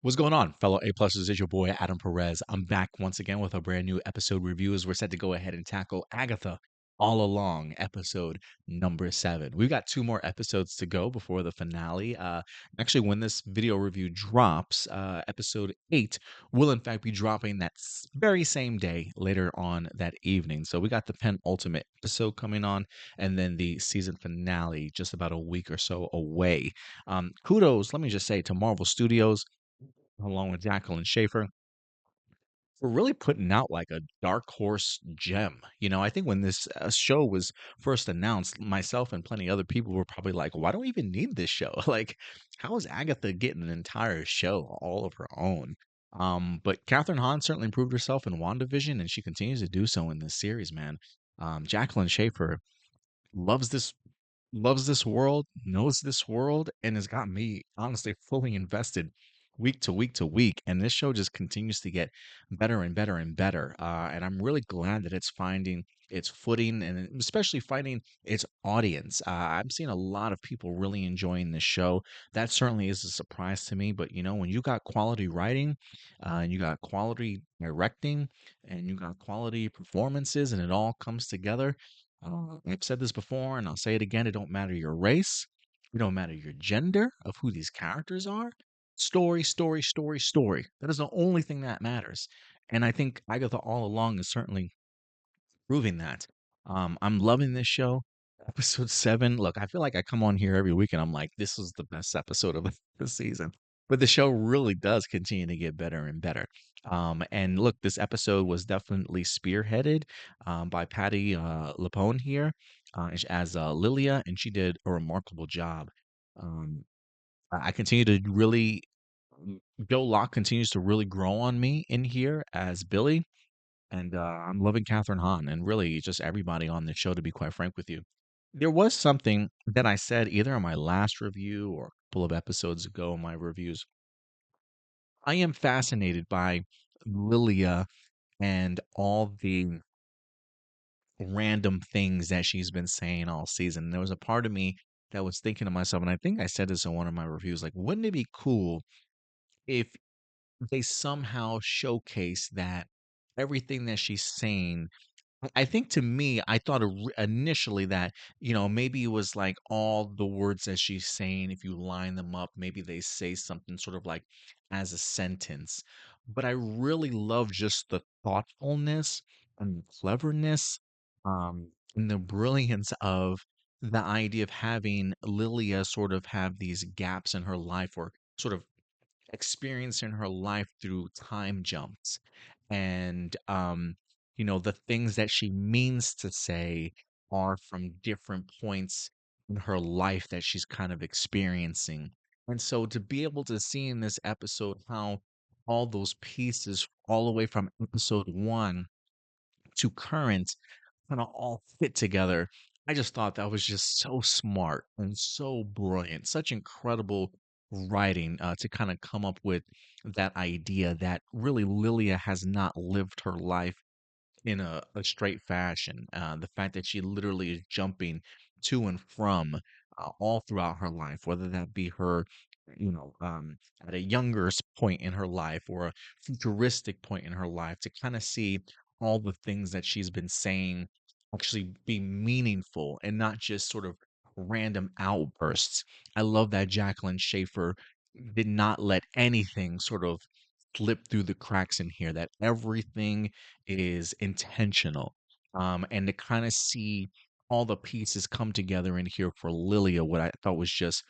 What's going on, fellow A-pluses? It's your boy Adam Perez. I'm back once again with a brand new episode review as we're set to go ahead and tackle Agatha All Along, episode number 7. We've got 2 more episodes to go before the finale. Actually, when this video review drops, episode 8 will in fact be dropping that very same day later on that evening. So we got the penultimate episode coming on, and then the season finale just about a week or so away. Kudos, let me just say, to Marvel Studios along with Jacqueline Schaefer, for really putting out like a dark horse gem. I think when this show was first announced, myself and plenty other people were probably like, "Why do we even need this show? Like, how is Agatha getting an entire show all of her own?" But Catherine Hahn certainly proved herself in WandaVision, and she continues to do so in this series, man. Jacqueline Schaefer loves this world, knows this world, and has got me honestly fully invested week to week to week. And this show just continues to get better and better and better. And I'm really glad that it's finding its footing and especially finding its audience. I'm seeing a lot of people really enjoying this show. That certainly is a surprise to me. But when you got quality writing, and you got quality directing, and you got quality performances, and it all comes together, I've said this before and I'll say it again. It don't matter your race. It don't matter your gender of who these characters are. Story, story, story, story. That is the only thing that matters. And I think Agatha All Along is certainly proving that. I'm loving this show. Episode 7. Look, I feel like I come on here every week and I'm like, this is the best episode of the season. But the show really does continue to get better and better. And look, this episode was definitely spearheaded by Pattie Lapone here as Lilia, and she did a remarkable job. Um, I continue to really, Joe Locke continues to really grow on me in here as Billy. And I'm loving Catherine Hahn and really just everybody on the show, to be quite frank with you. There was something that I said either on my last review or a couple of episodes ago in my reviews. I am fascinated by Lilia and all the random things that she's been saying all season. There was a part of me that was thinking to myself, and I think I said this in one of my reviews, like, wouldn't it be cool if they somehow showcase that everything that she's saying. I think to me, I thought initially that, maybe it was like all the words that she's saying, if you line them up, maybe they say something sort of like as a sentence. But I really love just the thoughtfulness and cleverness, and the brilliance of the idea of having Lilia sort of have these gaps in her life or sort of experiencing her life through time jumps and the things that she means to say are from different points in her life that she's kind of experiencing. And so to be able to see in this episode how all those pieces all the way from episode 1 to current kind of all fit together. I just thought that was just so smart and so brilliant, such incredible writing to kind of come up with that idea that really Lilia has not lived her life in a straight fashion. The fact that she literally is jumping to and from all throughout her life, whether that be her, at a younger point in her life or a futuristic point in her life, to kind of see all the things that she's been saying actually be meaningful and not just sort of random outbursts. I love that Jacqueline Schaefer did not let anything sort of slip through the cracks in here, that everything is intentional. And to kind of see all the pieces come together in here for Lilia, what I thought was just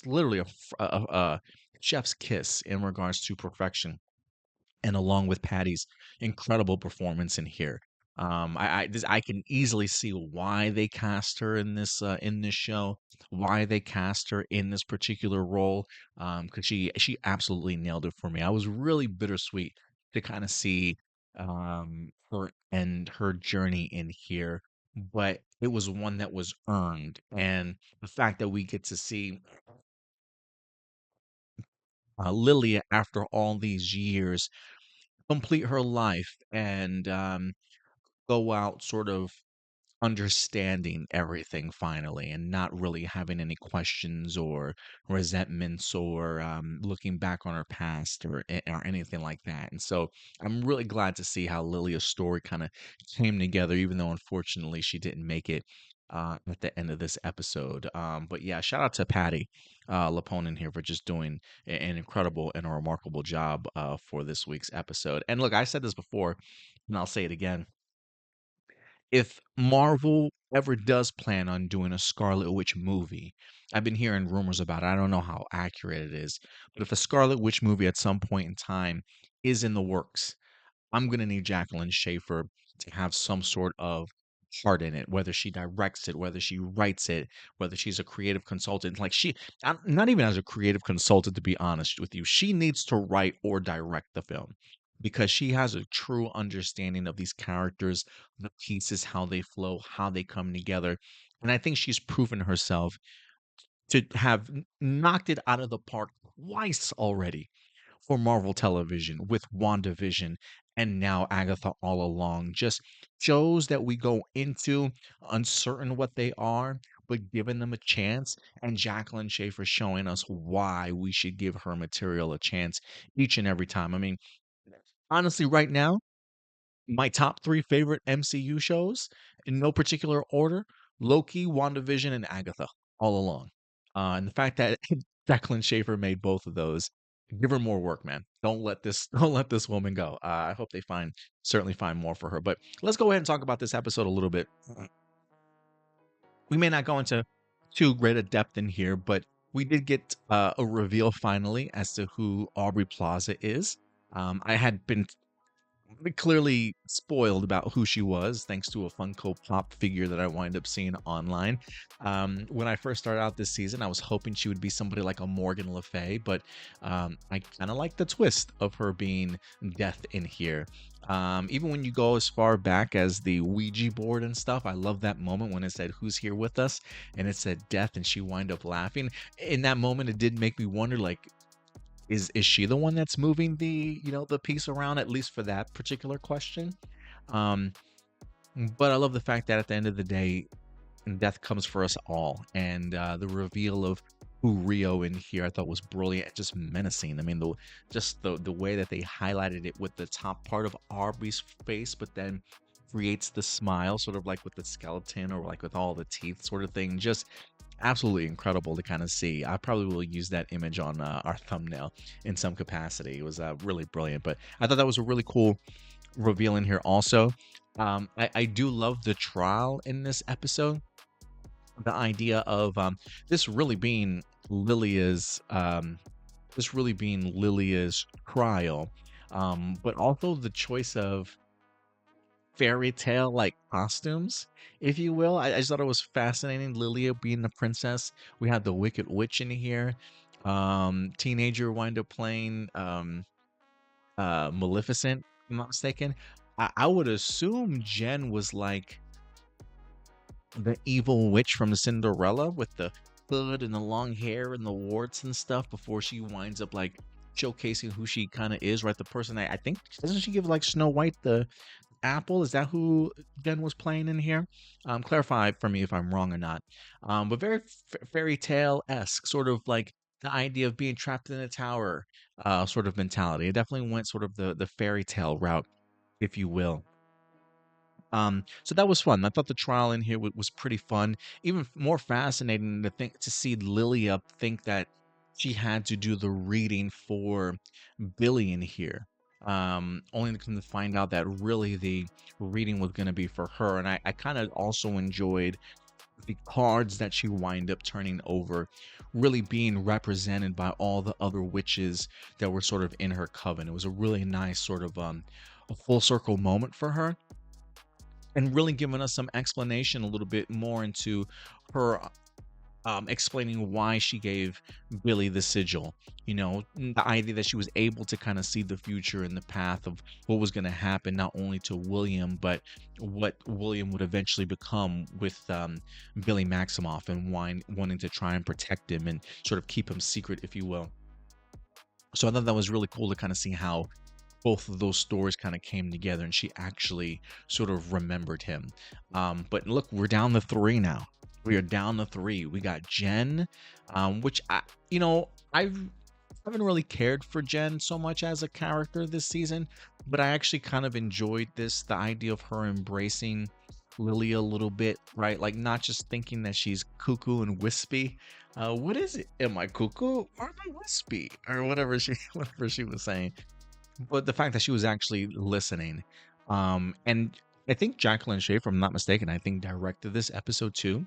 literally a chef's kiss in regards to perfection, and along with Patty's incredible performance in here. I can easily see why they cast her in this show, why they cast her in this particular role, because she absolutely nailed it for me. I was really bittersweet to kind of see her and her journey in here, but it was one that was earned, and the fact that we get to see Lilia after all these years complete her life and go out sort of understanding everything finally and not really having any questions or resentments or looking back on her past or anything like that. And so I'm really glad to see how Lilia's story kind of came together, even though unfortunately she didn't make it at the end of this episode. But yeah, shout out to Pattie Laponin here for just doing an incredible and a remarkable job for this week's episode. And look, I said this before, and I'll say it again. If Marvel ever does plan on doing a Scarlet Witch movie, I've been hearing rumors about it. I don't know how accurate it is, but if a Scarlet Witch movie at some point in time is in the works, I'm gonna need Jacqueline Schaefer to have some sort of part in it, whether she directs it, whether she writes it, whether she's a creative consultant. Like not even as a creative consultant, to be honest with you, she needs to write or direct the film because she has a true understanding of these characters, the pieces, how they flow, how they come together. And I think she's proven herself to have knocked it out of the park twice already for Marvel Television with WandaVision and now Agatha all along. Just shows that we go into uncertain what they are, but giving them a chance. And Jacqueline Schaefer showing us why we should give her material a chance each and every time. I mean, honestly, right now, my top three favorite MCU shows in no particular order: Loki, WandaVision, and Agatha all along. And the fact that Declan Schaefer made both of those, give her more work, man. Don't let this don't let this woman go. I hope they certainly find more for her. But let's go ahead and talk about this episode a little bit. We may not go into too great a depth in here, but we did get a reveal finally as to who Aubrey Plaza is. I had been clearly spoiled about who she was thanks to a Funko Pop figure that I wind up seeing online. When I first started out this season, I was hoping she would be somebody like a Morgan Le Fay, but I kind of like the twist of her being Death in here. Even when you go as far back as the Ouija board and stuff, I love that moment when it said, "Who's here with us?" and it said Death, and she wind up laughing. In that moment, it did make me wonder, like, is she the one that's moving the piece around, at least for that particular question? um but I love the fact that at the end of the day, death comes for us all, and the reveal of who Rio in here I thought was brilliant, just menacing. I mean, the way that they highlighted it with the top part of Aubrey's face, but then creates the smile, sort of like with the skeleton or like with all the teeth sort of thing. Just absolutely incredible to kind of see. I probably will use that image on our thumbnail in some capacity. It was really brilliant, but I thought that was a really cool reveal in here also. I do love the trial in this episode. The idea of this really being Lilia's trial, but also the choice of fairy tale like costumes, if you will. I just thought it was fascinating. Lilia being the princess. We had the Wicked Witch in here. Teenager wind up playing Maleficent, if I'm not mistaken. I would assume Jen was like the evil witch from Cinderella with the hood and the long hair and the warts and stuff before she winds up like showcasing who she kind of is, right? The person I think, doesn't she give like Snow White the apple? Is that who Jen was playing in here? Clarify for me if I'm wrong or not. But very fairy tale esque, sort of like the idea of being trapped in a tower, sort of mentality. It definitely went sort of the fairy tale route, if you will. So that was fun. I thought the trial in here was pretty fun. Even more fascinating to see Lilia think that she had to do the reading for Billy in here. Only to come to find out that really the reading was going to be for her. And I kind of also enjoyed the cards that she wind up turning over, really being represented by all the other witches that were sort of in her coven. It was a really nice sort of a full circle moment for her, and really giving us some explanation a little bit more into her, explaining why she gave Billy the sigil. The idea that she was able to kind of see the future and the path of what was going to happen, not only to William, but what William would eventually become with Billy Maximoff, and wanting to try and protect him and sort of keep him secret, if you will. So I thought that was really cool to kind of see how both of those stories kind of came together and she actually sort of remembered him. But look, we're down to three now. We are down to three. We got Jen, which I haven't really cared for Jen so much as a character this season, but I actually kind of enjoyed the idea of her embracing Lily a little bit, right? Like not just thinking that she's cuckoo and wispy. What is it? Am I cuckoo or am I wispy? Or whatever she whatever she was saying. But the fact that she was actually listening. And I think Jacqueline Shea, if I'm not mistaken, I think directed this episode too.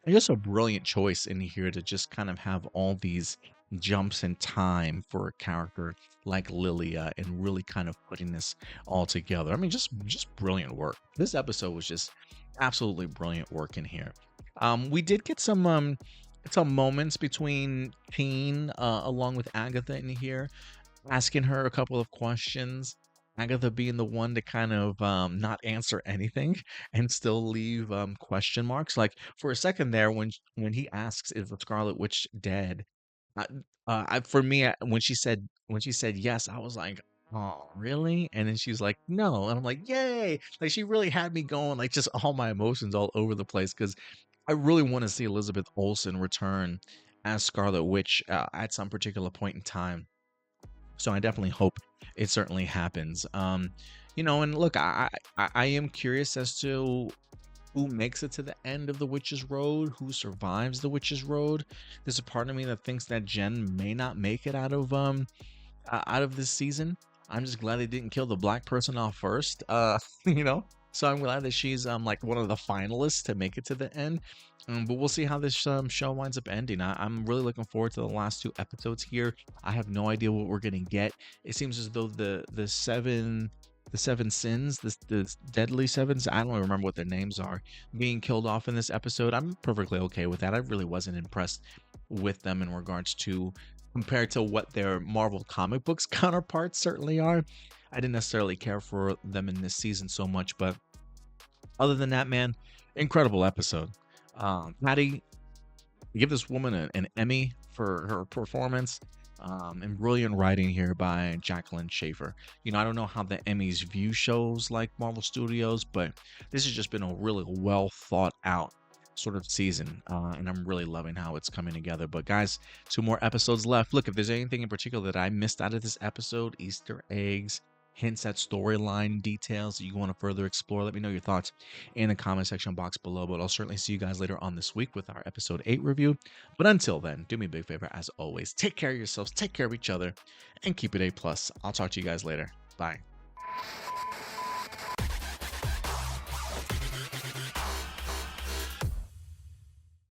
And just a brilliant choice in here to just kind of have all these jumps in time for a character like Lilia and really kind of putting this all together. I mean, just brilliant work. This episode was just absolutely brilliant work in here. We did get some moments between Teen along with Agatha in here, asking her a couple of questions. Agatha being the one to kind of not answer anything and still leave question marks. Like for a second there, when he asks, "Is the Scarlet Witch dead?" I, for me, when she said yes, I was like, "Oh, really?" And then she's like, "No," and I'm like, "Yay!" Like she really had me going, like just all my emotions all over the place because I really want to see Elizabeth Olsen return as Scarlet Witch at some particular point in time. So I definitely hope it certainly happens. And look, I am curious as to who makes it to the end of the Witch's Road, who survives the Witch's Road. There's a part of me that thinks that Jen may not make it out of this season. I'm just glad they didn't kill the black person off first. You know. So I'm glad that she's like one of the finalists to make it to the end. But we'll see how this show winds up ending. I'm really looking forward to the last two episodes here. I have no idea what we're gonna get. It seems as though the seven sins, the deadly sevens, I don't even remember what their names are, being killed off in this episode. I'm perfectly okay with that. I really wasn't impressed with them in regards to compared to what their Marvel comic books counterparts certainly are. I didn't necessarily care for them in this season so much, but other than that, man, incredible episode. Pattie, give this woman an Emmy for her performance. And brilliant writing here by Jacqueline Schaefer. I don't know how the Emmys view shows like Marvel Studios, but this has just been a really well thought out sort of season. And I'm really loving how it's coming together. But guys, two more episodes left. Look, if there's anything in particular that I missed out of this episode, Easter eggs, hints at storyline details that you want to further explore, let me know your thoughts in the comment section box below. But I'll certainly see you guys later on this week with our episode 8 review. But until then, do me a big favor, as always, take care of yourselves, take care of each other, and keep it A+. I'll talk to you guys later. Bye.